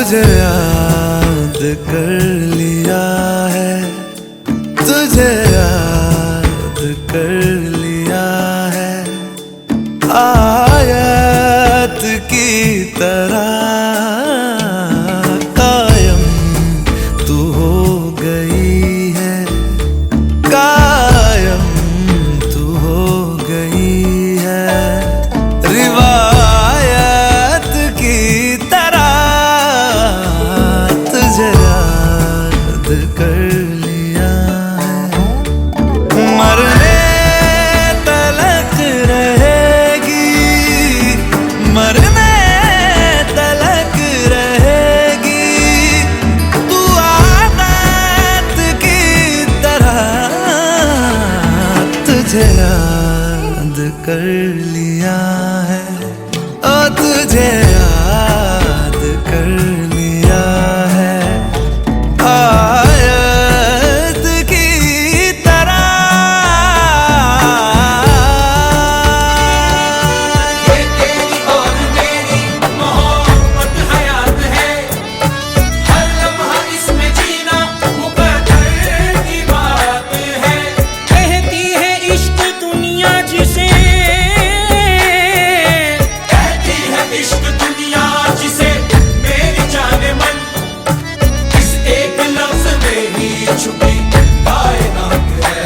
तुझे याद कर लिया है, तुझे याद कर लिया है, आयत की तरह कायम तू हो गई है, कायम तू हो गई है, रिवायत की तरह तुझे याद कर लिया है। मरने तलक रहेगी, मरने तलक रहेगी, तू आदत की तरह तुझे याद कर लिया है, ओ तुझे याद कर लिया है, आयत की तरह। ये तेरी और मेरी मोहब्बत हयात है, हर लम्हा इसमें जीना मुकद्दर की बात है। कहती है इश्क दुनिया जिसे, कहती है इश्क दुनिया जिसे, मेरी जाने मन इस एक लफ्ज में ही छुपी कायनात है।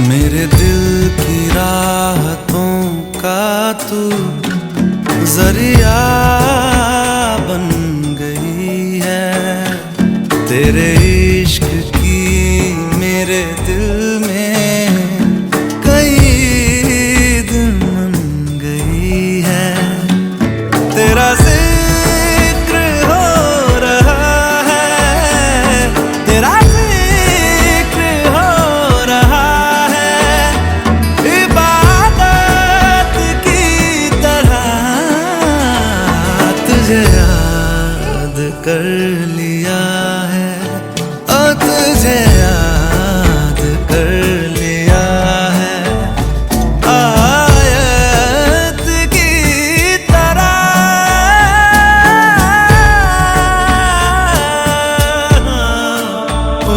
मेरे दिल की राहतों का तू जरिया बन गई है, तेरे इश्क की मेरे दिल में कई दिन बन गई है, तेरा जिक्र हो रहा है, तेरा जिक्र हो रहा है, इबादत की तरह तुझे याद कर लिया है, ओ तुझे याद कर लिया है, आयत की तरह। ओ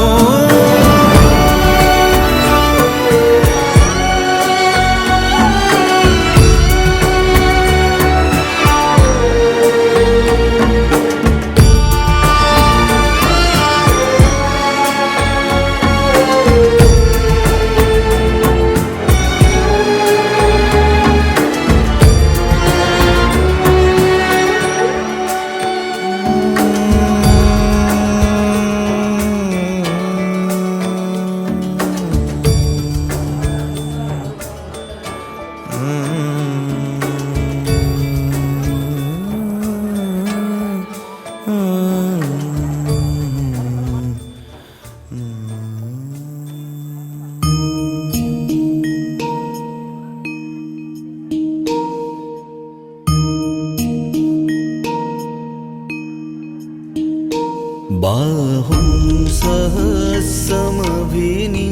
बाहुं सहस्रमभिनी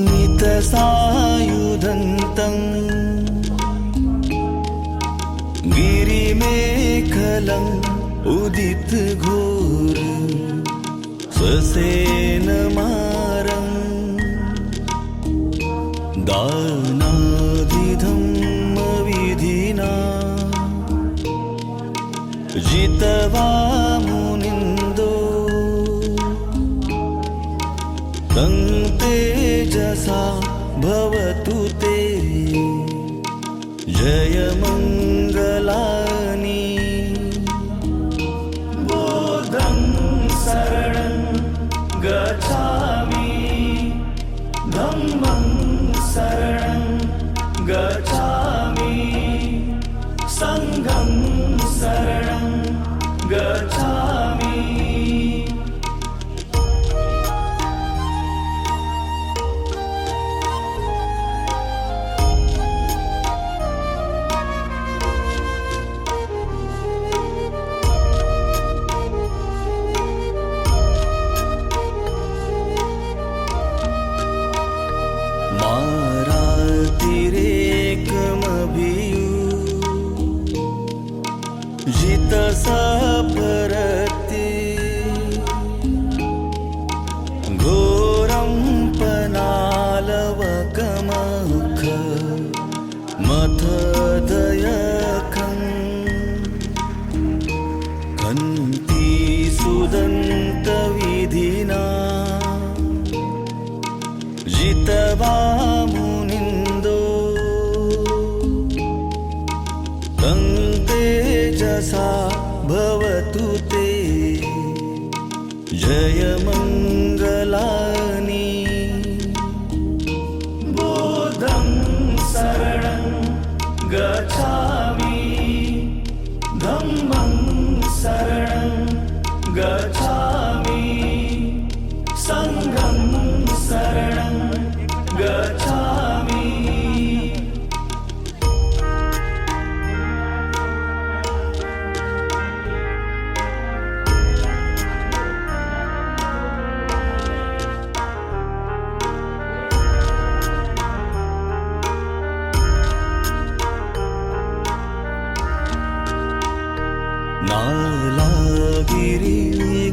नितसायुधन्तम् गिरिमेखलम् उदितघोर स्वसेनमारम् दानादिधम्मविधिना जितवा मुनिन्दो तं तेजसा भवतु ते जयमङ्गलानि। बुद्धं शरणं गच्छामि, धम्मं शरणं गच्छामि, संघं शरणं गच्छामि। उदंत विधिना जितवा मुनिंदो तं तेजसा भवतु ते जय मंगलानि बोधं शरणं गच्छामि धम्मं शरणं गच्छामि संघं शरणं गच्छामि नालागिरि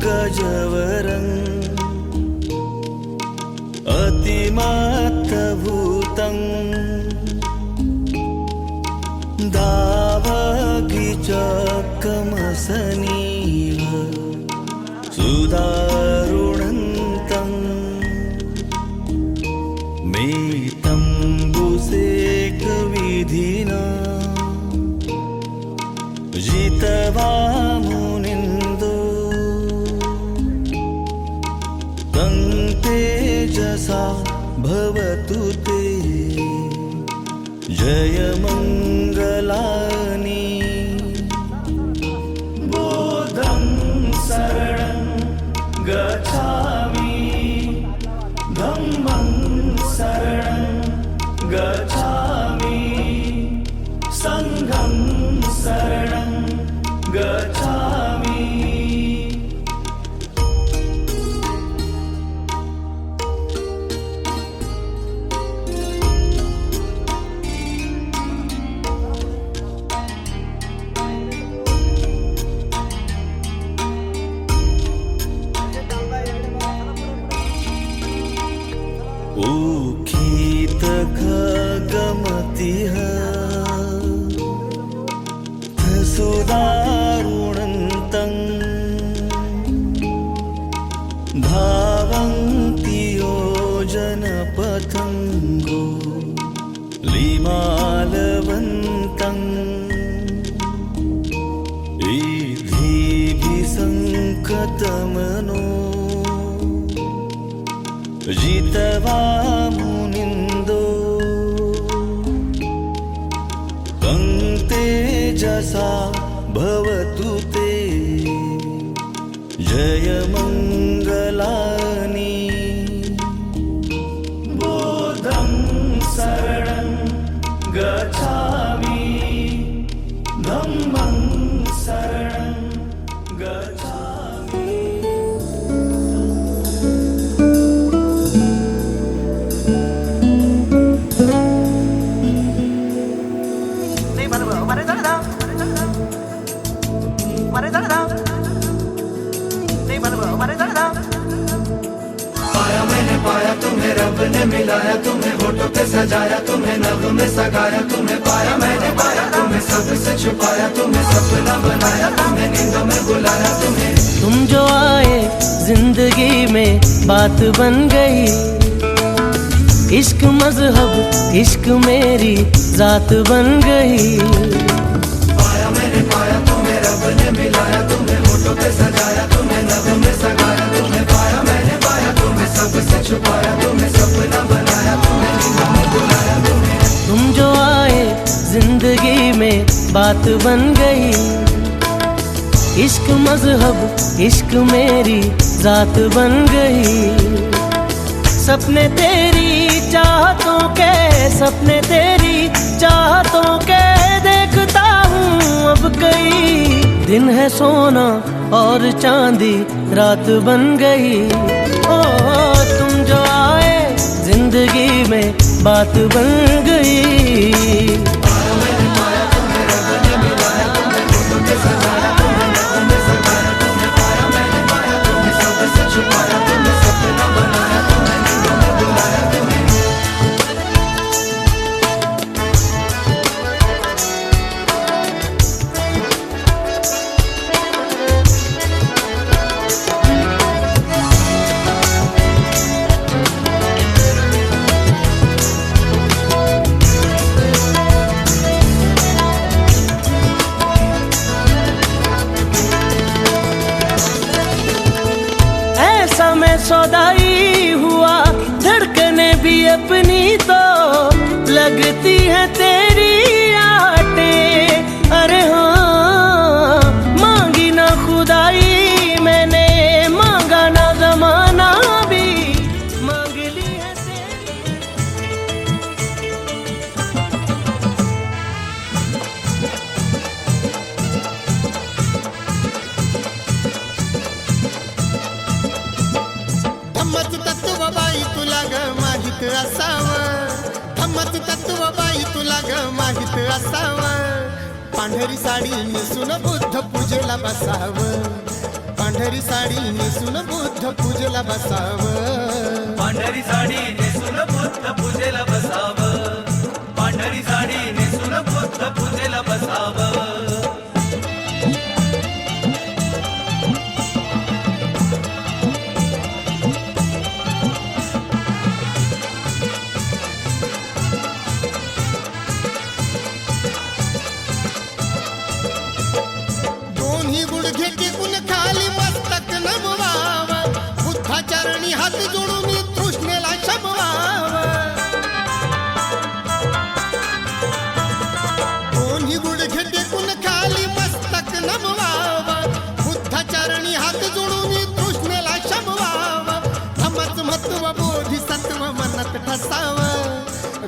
गजवरं अतिमत्तभूतं दावगिचकमसनीव सुदारुणन्तं मेतम्बुसेकविधिना जितवा मुनिंदो तं तेजसा भवतु ते जय मंगलानि बोधं शरणं गच्छामि धम्मं शरणं गच्छामि संघं शरणं गच्छामि उखित खगमतिः सुदारुणन्तं धावन्ति योजनपथङ्गो लिमालवन्तं इद्धिभिसङ्कतमनो जितवा मुनिंदो तं तेजसा भवतु ते जय मंगलानि बोधं शरणं गच्छामि धम्मं शरणं गच्छामि पाया मैंने पाया तुम्हें, रब ने मिलाया तुम्हें, होठों पे सजाया तुम्हें, नभ में सगाया तुम्हें। पाया मैंने पाया तुम्हें, सबसे छुपाया तुम्हें, सपना बनाया तुम्हें, नींदों में बुलाया तुम्हें। तुम जो आए जिंदगी में बात बन गई, इश्क मजहब इश्क मेरी जात बन गई। पाया मैंने पाया तुम्हें, रब ने मिलाया तुम्हें, होठों पे सजाया तुम्हें, नभ में सगाया तुम्हें। पाया मैंने पाया तुम्हें, सबसे छुपाया तुम्हें, सपना बनाया तुम्हें, नींदों में बुलाया तुम्हें। तुम जो आए जिंदगी में बात बन गई, इश्क मजहब इश्क मेरी जात बन गई। सपने तेरी चाहतों के, सपने तेरी चाहतों के देखता हूँ अब कई। दिन है सोना और चांदी रात बन गई। ओ तुम जो आए जिंदगी में बात बन गई। अपनी तो लगती है तेरी आटे। अरे हाँ, मांगी ना खुदाई मैंने, मांगा ना जमाना भी, मांग ली है तेरी। धम्मच तत्व बाई तुला ग माहित असावं, धम्मच तत्व बाई तुला ग माहित असावं। पांढरी साडी नेसून बुद्ध पूजेला बसावं, पांढरी साडी नेसून बुद्ध पूजेला बसावं। पांढरी साडी नेसून बुद्ध पूजेला बसावं, पांढरी साडी नेसून बुद्ध पूजेला बसावं। दोन्ही गुडघे टेकून खाली मस्तक नमवावं, बुद्धाचरणी हात जोडून तृष्णेला शमवावं। दोन्ही गुडघे टेकून खाली मस्तक नमवावं, बुद्धाचरणी हात जोडून तृष्णेला शमवावं। धम्मच महत्व बोधिसत्व मनात ठसावं,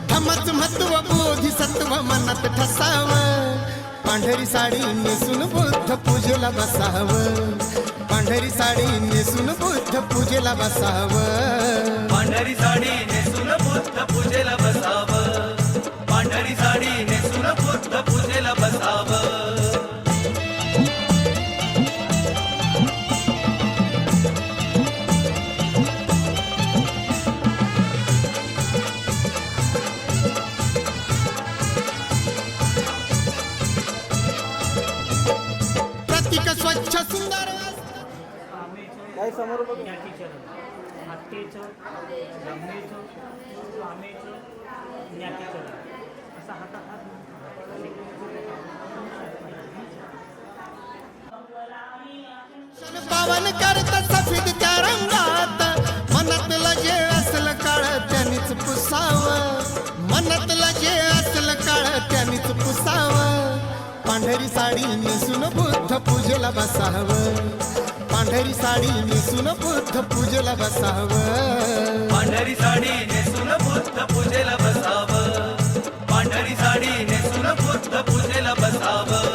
धम्मच महत्व बोधिसत्व मनात ठसावं। पांढरी साडी नेसून बुद्ध पूजेला बसावं, पांढरी साडी नेसून बुद्ध पूजेला बसावं। पांढरी साडी नेसून बुद्ध पूजेला बसावं, पांढरी साडी नेसून बुद्ध पूजेला बसावं। प्रतीक स्वच्छ सुंदर काय समोर बघ ज्ञातीचं हत्तीचं जमिनीचं आमेचं ज्ञातीचं असा हातात हात पावन करत सफेद त्या रंगात, मनातलं जे असलं काळ त्यांनीच पुसावं, मनातलं जे असलं काळ त्यांनीच पुसावं। पांढरी साडी नेसून बुद्ध पूजेला बसावं, पांढरी साडी नेसून बुद्ध पूजेला बसावं। पांढरी साडी नेसून बुद्ध पूजेला बसावं, पांढरी साडी नेसून बुद्ध पूजेला बसावं।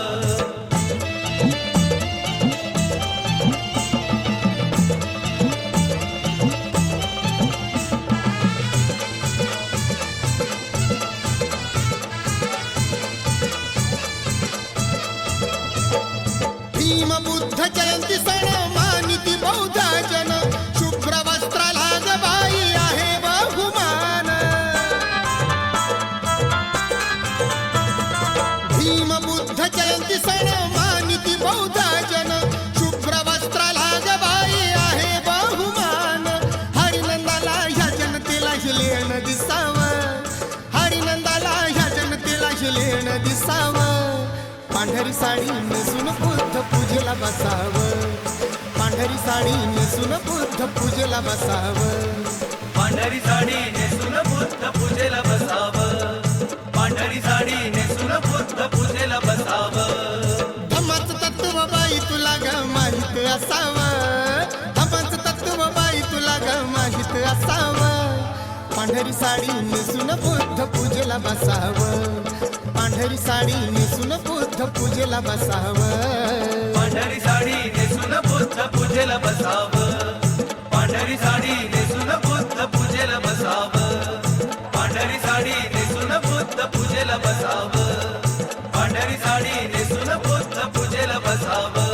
भीम बुद्ध जयंती सण मानिती बौद्ध जन, शुभ्र वस्त्राला ग बाई आहे बहुमान। भीम बुद्ध जयंती सण मानिती बौद्ध जन, शुभ्र वस्त्राला ग बाई आहे बहुमान। हरिनंदाला ह्या जनतेला लेण दिसावं, हरिनंदाला ह्या जनतेला लेण दिसावं। पांढरी साडी नेसून बुद्ध पूजेला बसावं, पांढरी साडी नेसून बुद्ध पूजेला बसावं। पांढरी साडी नेसून बुद्ध पूजेला बसावं, पांढरी साडी नेसून बुद्ध पूजेला बसावं। धम्मच तत्व बाई तुला ग माहित असावं, धम्मच तत्व बाई तुला ग माहित असावं। पांढरी साडी नेसून बुद्ध पूजेला बसावं, पांढरी साडी नेसून बुद्ध पूजेला बसावं। पांढरी साडी नेसून बुद्ध पूजेला बसावं, पांढरी साडी नेसून बुद्ध पूजेला बसावं, पांढरी साडी नेसून बुद्ध पूजेला बसावं, पांढरी साडी नेसून बुद्ध पूजेला बसावं।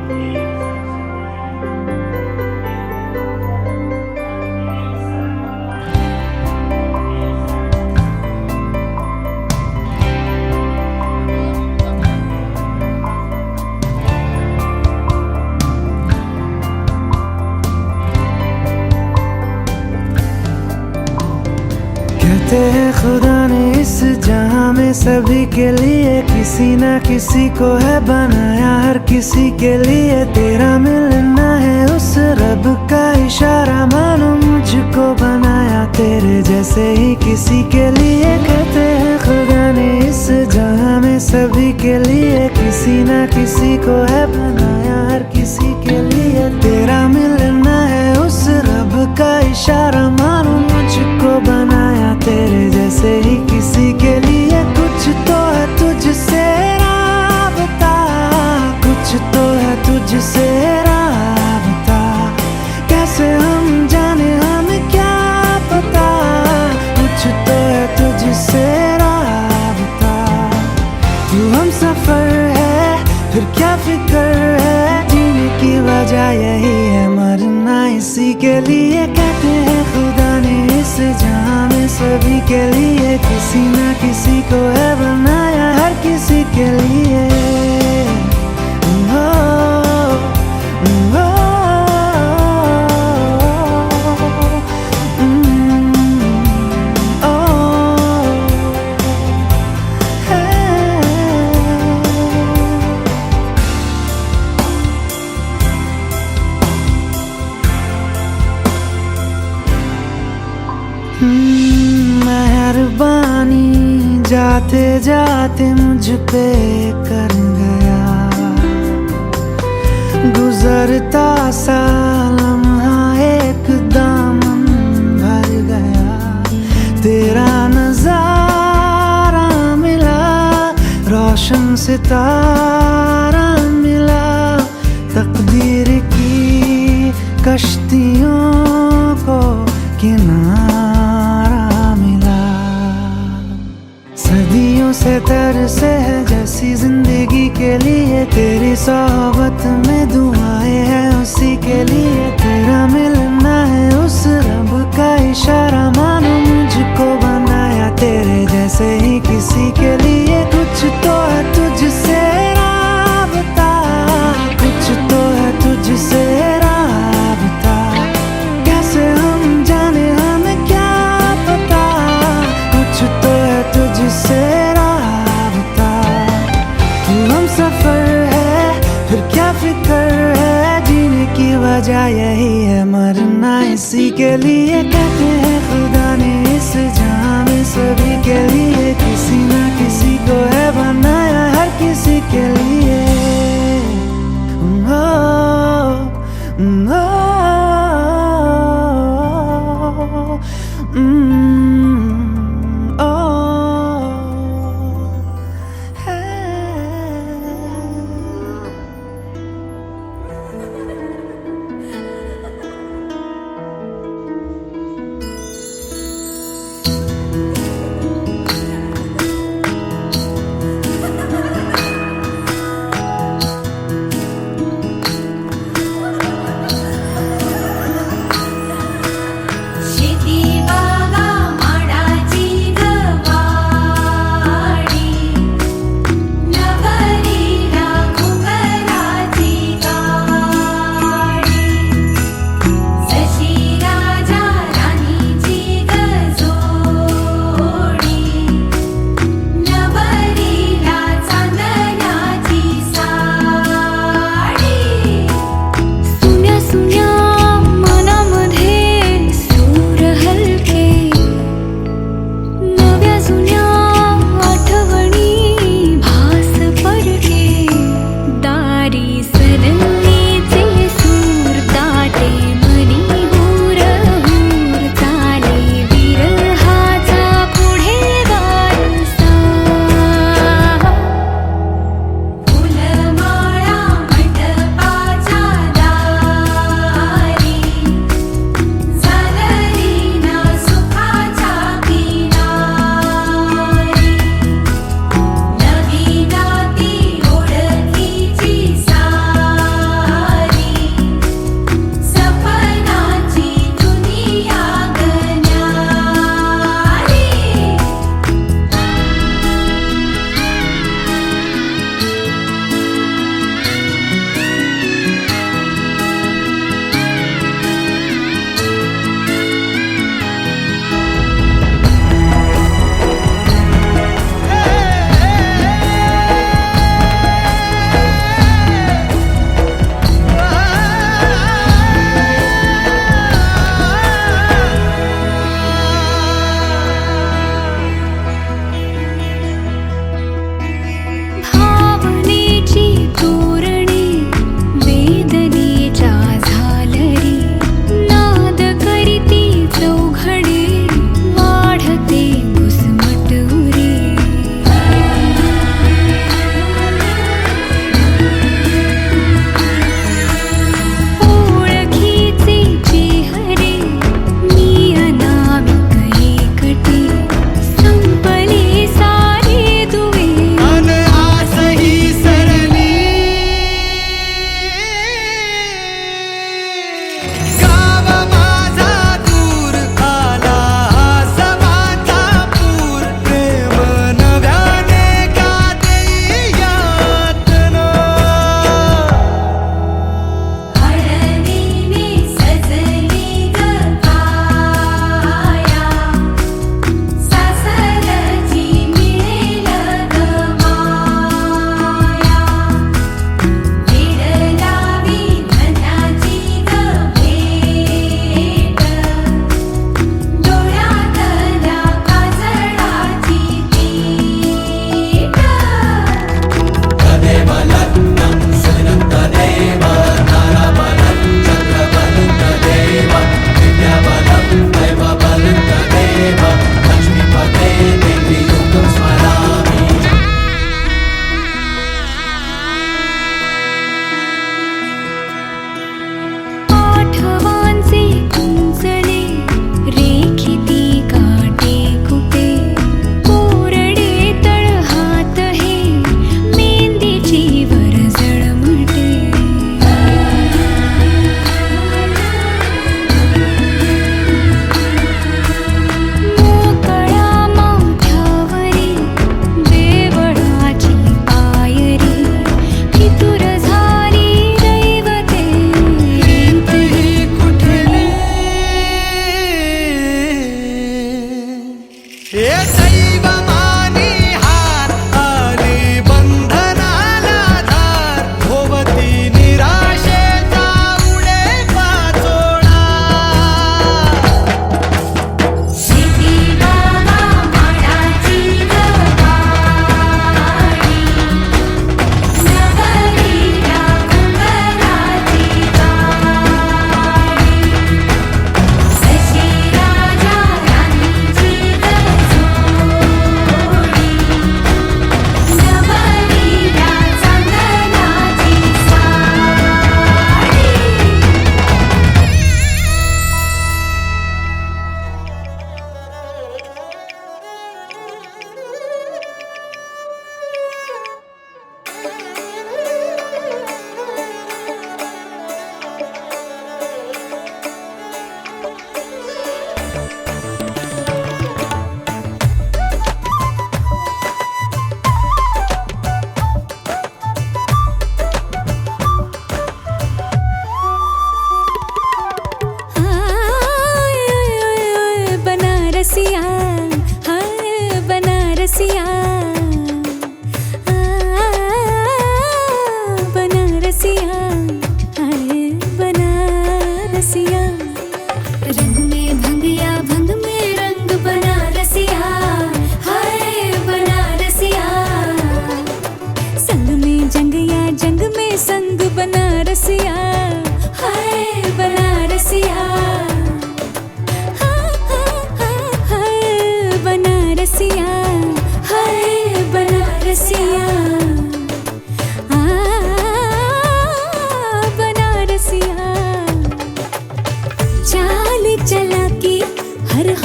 Thank you. कहते हैं खुदा ने इस जहां में सभी के लिए किसी ना किसी को है बनाया, हर किसी के लिए तेरा मिलना है उस रब का इशारा, मानो मुझको बनाया तेरे जैसे ही किसी के लिए। कहते हैं खुदा ने इस जहां में सभी के लिए किसी ना किसी को है बनाया, हर किसी के लिए तेरा मिलना है उस रब का इशारा, मानो मुझको बनाया तेरे जैसे ही किसी के लिए। कुछ तो है तुझसे राबता, कुछ तो है तुझसे राबता, कैसे हम जाने हमें क्या पता, कुछ तो है तुझसे राबता। तू हम सफर है फिर क्या फिक्र है, जीने की वजह यही है मरना इसी के लिए। कहते हैं खुदा ने इस जहां में सभी के लिए किसी ना किसी को है बनाया, हर किसी के लिए। मेहरबानी जाते जाते मुझ पे कर गया, गुजरता सा लम्हा एक दामन भर गया, तेरा नजारा मिला, रोशन सितारा मिला, तकदीर की कश्तियों को किनारा मिला। सदियों से तरसे है जैसी जिंदगी के लिए, तेरी सोहबत में दुआएं हैं उसी के लिए, तेरा मिलना है उस रब का इशारा, मानो मुझको बनाया तेरे जैसे ही किसी के लिए। कुछ तो है तुझसे राबता, कुछ तो है तुझसे राबता, कैसे हम जाने हमें क्या पता, कुछ तो है तुझसे राबता। तू हम सफर है फिर क्या फिक्र है, जीने की वजह यही है मरना इसी के लिए। कहते हैं खुदा ने इस जहां में सभी के लिए किसी ना किसी को है बनाया, हर किसी के लिए। शेती बागा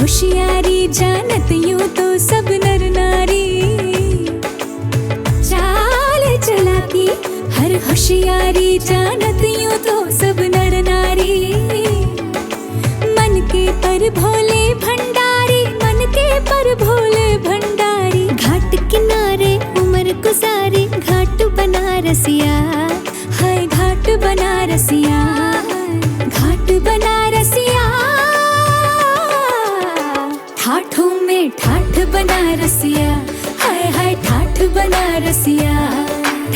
होशियारी जानत यूं तो सब नर नारी, चाल चलाकी हर होशियारी जानत यूं तो सब नर नारी। मन के पर भोले भंडारी, मन के पर भोले भंडारी, घाट किनारे उम्र गुजारी, घाट बनारसिया हाय घाट बनारसिया, घाट बनारसिया। ठाठों में ठाठ बनारसिया हाय हाय ठाठ बनारसिया,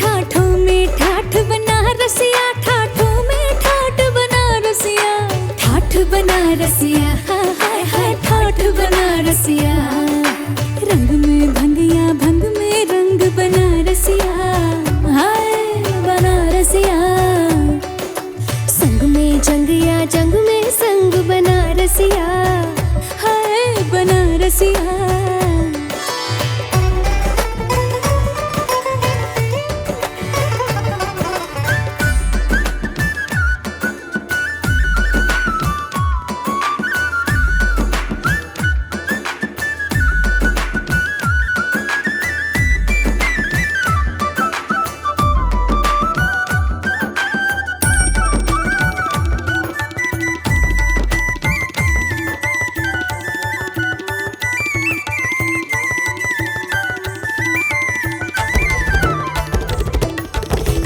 ठाठों में ठाठ बनारसिया, ठाठों में ठाठ बनारसिया, ठाठ बनारसिया हाय हाय ठाठ बनारसिया। रंग में भंगिया भंग में रंग बनारसिया हाय बनारसिया, संग में जंगिया जंग में संग बनारसिया हाय बनारसिया।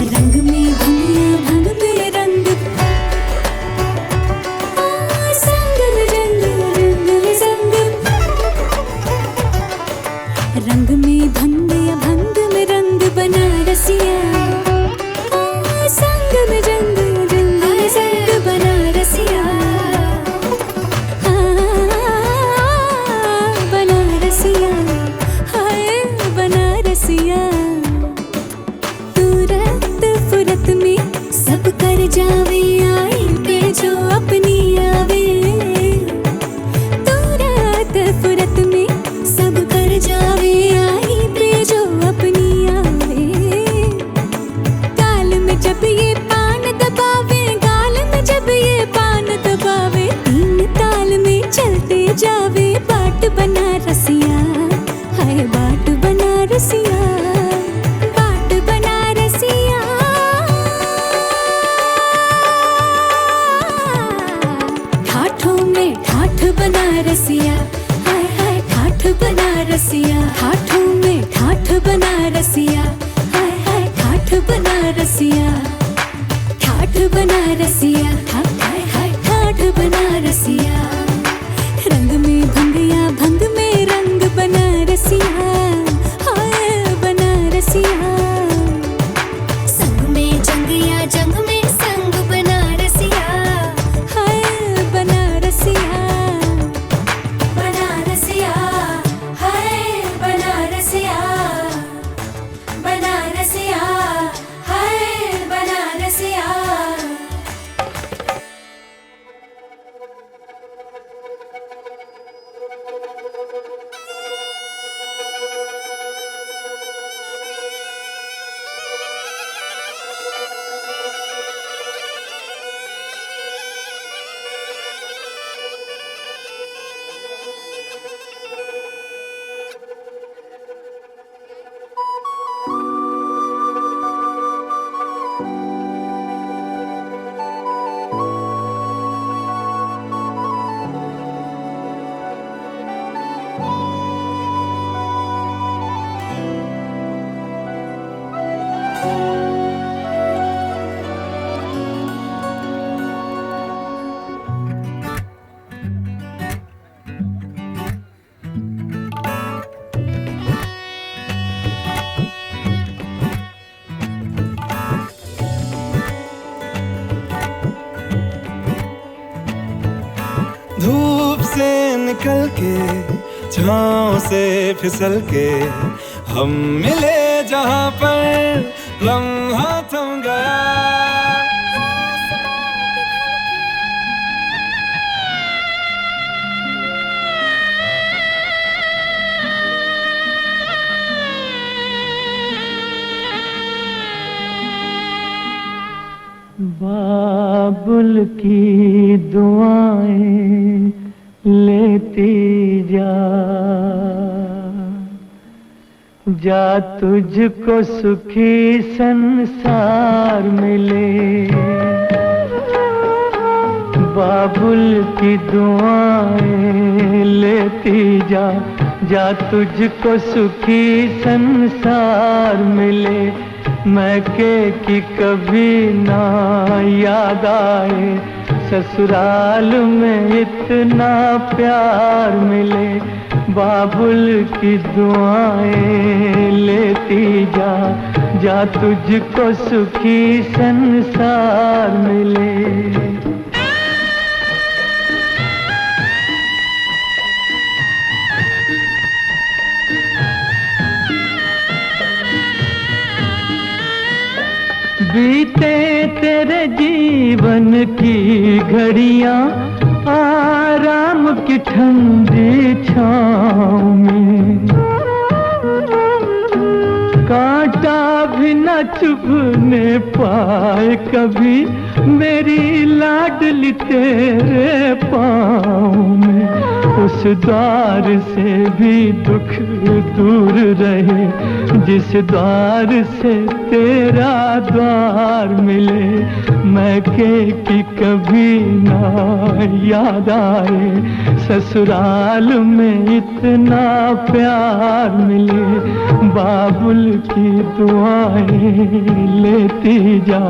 रंग में भंगिया भंग में रंग, संग में रंग रंग में संग, रंग में भंगिया भंग में रंग बनारसिया, संग में रंग रंग में संग बनारसिया, बनारसिया हाय बनारसिया। तुरत फुरत में सब कर जावे आई पे जो अपनी आवे, तुरत फुरत में सब कर जावे आई पे जो अपनी आवे। गाल में जब ये पान दबावे, गाल में जब ये पान दबावे, तीन ताल में चलते जावे बाट बनारसिया हाय बाट बनारसिया, बाट बनारसिया। ठाठों में ठाठ बनारसिया हाय हाय ठाठ बनारसिया, ठाठों में ठाठ बनारसिया हाय हाय ठाठ बनारसिया, ठाठ बनारसिया हाय हाय ठाठ बनारसिया। रंग में भंगिया भंग में रंग बनारसिया हाय बनारसिया, संग में जंगिया जंग में संग बनारसिया हाय बनारसिया, बनारसिया हाय बनारसिया, बनारसिया हाय बनारसिया। धूप से निकल के छाँव से फिसल के हम मिले जहाँ पर लम्हा थम गया। बाबुल की दुआएं लेती जा जा तुझको सुखी संसार मिले। बाबुल की दुआएं लेती जा जा तुझको सुखी संसार मिले। मैके की कभी ना याद आए, ससुराल में इतना प्यार मिले। बाबुल की दुआएं लेती जा जा तुझको सुखी संसार मिले। बीते तेरे जीवन की घड़ियां आराम की ठंडी छाँव में। कांटा भी न चुभने पाए कभी मेरी लाडली तेरे पाँव में। उस द्वार से भी दुख दूर रहे जिस द्वार से तेरा द्वार मिले। मैके की कभी ना याद आए, ससुराल में इतना प्यार मिले। बाबुल की दुआएं लेती जा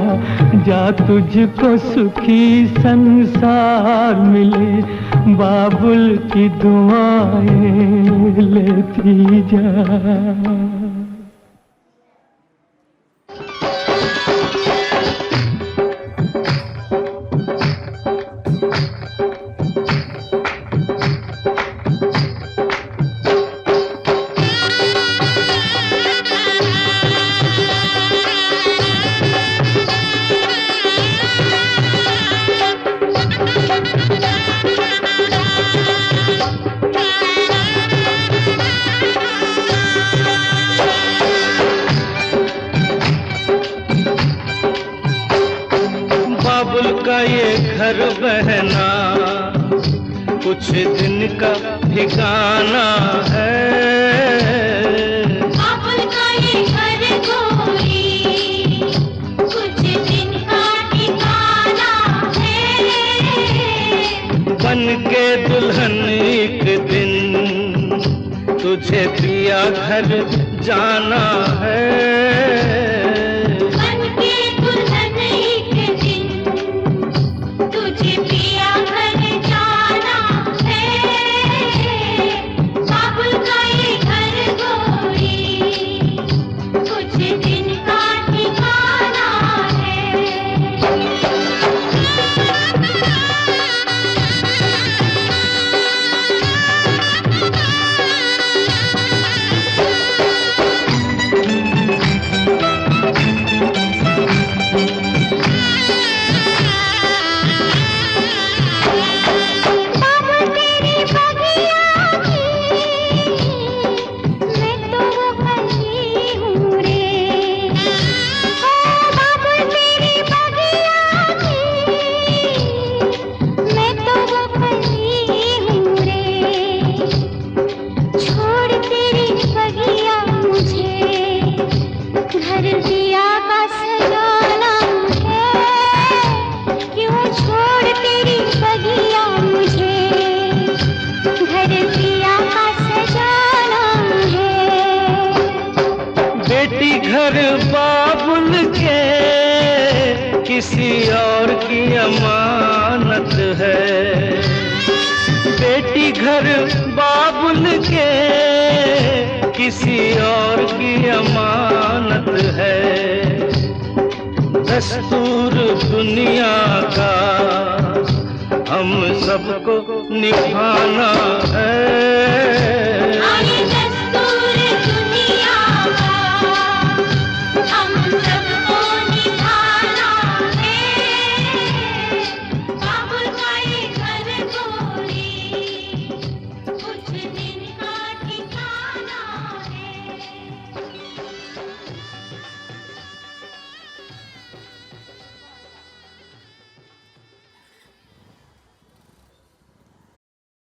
जा तुझको सुखी संसार मिले। बाबुल की दुआएं लेती जा। बाबुल का ये घर बहना कुछ दिन का ठिकाना है। बाबुल का ये घर गोरी कुछ दिन का ठिकाना है। बन के दुल्हन एक दिन तुझे पिया घर जाना है। घर बाबुल के किसी और की अमानत है। बेटी घर बाबुल के किसी और की अमानत है। दस्तूर दुनिया का हम सबको निभाना